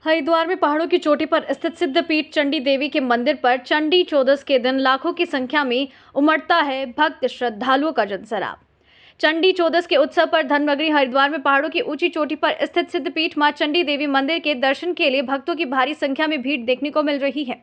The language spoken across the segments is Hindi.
हरिद्वार में पहाड़ों की चोटी पर स्थित सिद्धपीठ चंडी देवी के मंदिर पर चंडी चौदस के दिन लाखों की संख्या में उमड़ता है भक्त श्रद्धालुओं का जनसराब। चंडी चौदस के उत्सव पर धर्मनगरी हरिद्वार में पहाड़ों की ऊंची चोटी पर स्थित सिद्धपीठ मां चंडी देवी मंदिर के दर्शन के लिए भक्तों की भारी संख्या में भीड़ देखने को मिल रही है।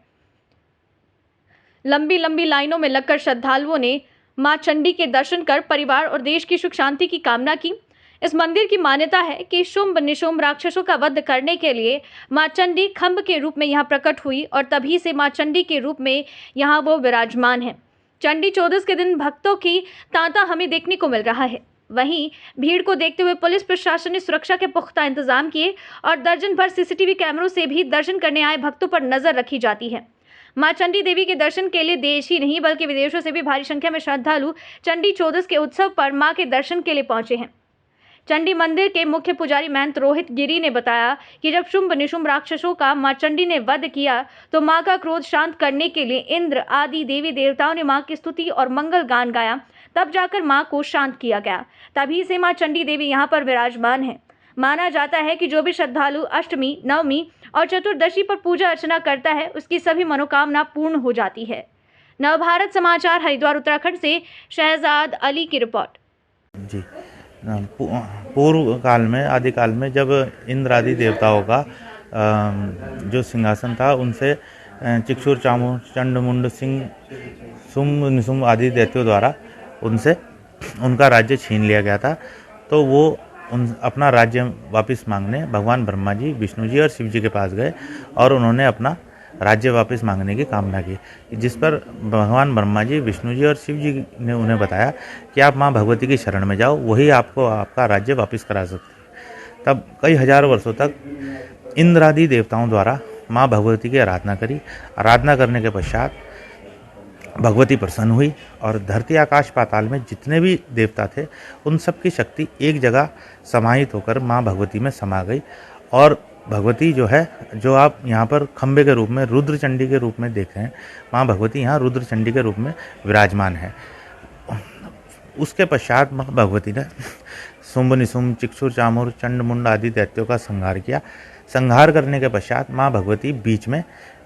लंबी लंबी लाइनों में लगकर श्रद्धालुओं ने मां चंडी के दर्शन कर परिवार और देश की सुख शांति की कामना की। इस मंदिर की मान्यता है कि शुंभ निशुंभ राक्षसों का वध करने के लिए मां चंडी खंभ के रूप में यहां प्रकट हुई और तभी से मां चंडी के रूप में यहां वो विराजमान है। चंडी चौदस के दिन भक्तों की तांता हमें देखने को मिल रहा है। वहीं भीड़ को देखते हुए पुलिस प्रशासन ने सुरक्षा के पुख्ता इंतजाम किए और दर्जन भर सीसीटीवी कैमरों से भी दर्शन करने आए भक्तों पर नजर रखी जाती है। मां चंडी देवी के दर्शन के लिए देश ही नहीं बल्कि विदेशों से भी भारी संख्या में श्रद्धालु चंडी चौदस के उत्सव पर मां के दर्शन के लिए पहुंचे हैं। चंडी मंदिर के मुख्य पुजारी महंत रोहित गिरी ने बताया कि जब शुंभ निशुंभ राक्षसों का मां चंडी ने वध किया तो मां का क्रोध शांत करने के लिए इंद्र आदि देवी देवताओं ने मां की स्तुति और मंगल गान गाया, तब जाकर मां को शांत किया गया। तभी से मां चंडी देवी यहां पर विराजमान है। माना जाता है कि जो भी श्रद्धालु अष्टमी, नवमी और चतुर्दशी पर पूजा अर्चना करता है उसकी सभी मनोकामना पूर्ण हो जाती है। नवभारत समाचार हरिद्वार उत्तराखंड से शहजाद अली की रिपोर्ट। जी, पूर्व काल में, आदिकाल में जब इंद्र आदि देवताओं का जो सिंहासन था उनसे चिक्षुर, चामूर, चंड, मुंड, सिंह, शुंभ निशुंभ आदि दैत्यों द्वारा उनसे उनका राज्य छीन लिया गया था। तो वो अपना राज्य वापस मांगने भगवान ब्रह्मा जी, विष्णु जी और शिव जी के पास गए और उन्होंने अपना राज्य वापस मांगने की कामना की, जिस पर भगवान ब्रह्मा जी, विष्णु जी और शिव जी ने उन्हें बताया कि आप माँ भगवती की शरण में जाओ, वही आपको आपका राज्य वापस करा सकती है। तब कई हजार वर्षों तक इंद्र आदि देवताओं द्वारा माँ भगवती की आराधना करी। आराधना करने के पश्चात भगवती प्रसन्न हुई और धरती, आकाश, पाताल में जितने भी देवता थे उन सब की शक्ति एक जगह समाहित होकर माँ भगवती में समा गई। और भगवती जो है, जो आप यहाँ पर खंबे के रूप में रुद्र चंडी के रूप में देख रहे हैं, माँ भगवती यहाँ रुद्र चंडी के रूप में विराजमान है। उसके पश्चात माँ भगवती ने शुंभ निशुंभ, चिक्षुर, चामूर, चंड, मुंड आदि दैत्यों का संहार किया। संहार करने के पश्चात माँ भगवती बीच में,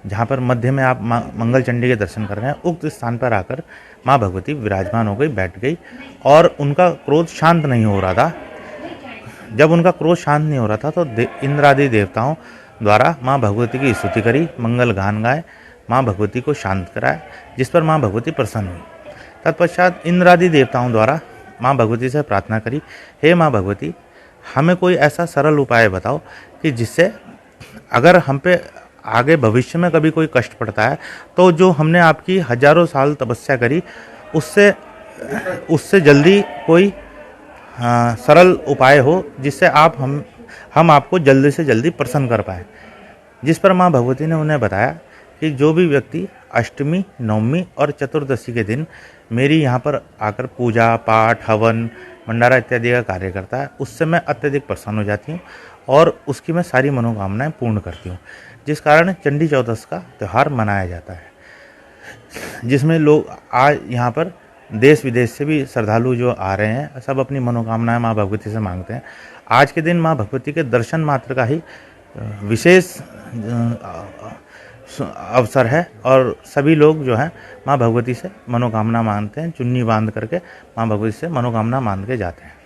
जहाँ पर मध्य में आप मंगल चंडी के दर्शन कर रहे हैं, उक्त स्थान पर आकर माँ भगवती विराजमान हो गई, बैठ गई और उनका क्रोध शांत नहीं हो रहा था। जब उनका क्रोध शांत नहीं हो रहा था तो इंद्र आदि देवताओं द्वारा माँ भगवती की स्तुति करी, मंगल गान गाए, माँ भगवती को शांत कराया, जिस पर माँ भगवती प्रसन्न हुई। तत्पश्चात इंद्र आदि देवताओं द्वारा माँ भगवती से प्रार्थना करी, हे माँ भगवती, हमें कोई ऐसा सरल उपाय बताओ कि जिससे अगर हम पे आगे भविष्य में कभी कोई कष्ट पड़ता है तो जो हमने आपकी हजारों साल तपस्या करी उससे जल्दी कोई सरल उपाय हो, जिससे हम आपको जल्दी से जल्दी प्रसन्न कर पाए। जिस पर माँ भगवती ने उन्हें बताया कि जो भी व्यक्ति अष्टमी, नवमी और चतुर्दशी के दिन मेरी यहाँ पर आकर पूजा पाठ, हवन, भंडारा इत्यादि का कार्य करता है, उससे मैं अत्यधिक प्रसन्न हो जाती हूँ और उसकी मैं सारी मनोकामनाएं पूर्ण करती हूँ। जिस कारण चंडी चौदस का त्यौहार मनाया जाता है, जिसमें लोग आज यहाँ पर देश विदेश से भी श्रद्धालु जो आ रहे हैं, सब अपनी मनोकामनाएं माँ भगवती से मांगते हैं। आज के दिन माँ भगवती के दर्शन मात्र का ही विशेष अवसर है और सभी लोग जो हैं माँ भगवती से मनोकामना मांगते हैं, चुन्नी बांध करके माँ भगवती से मनोकामना मांग के जाते हैं।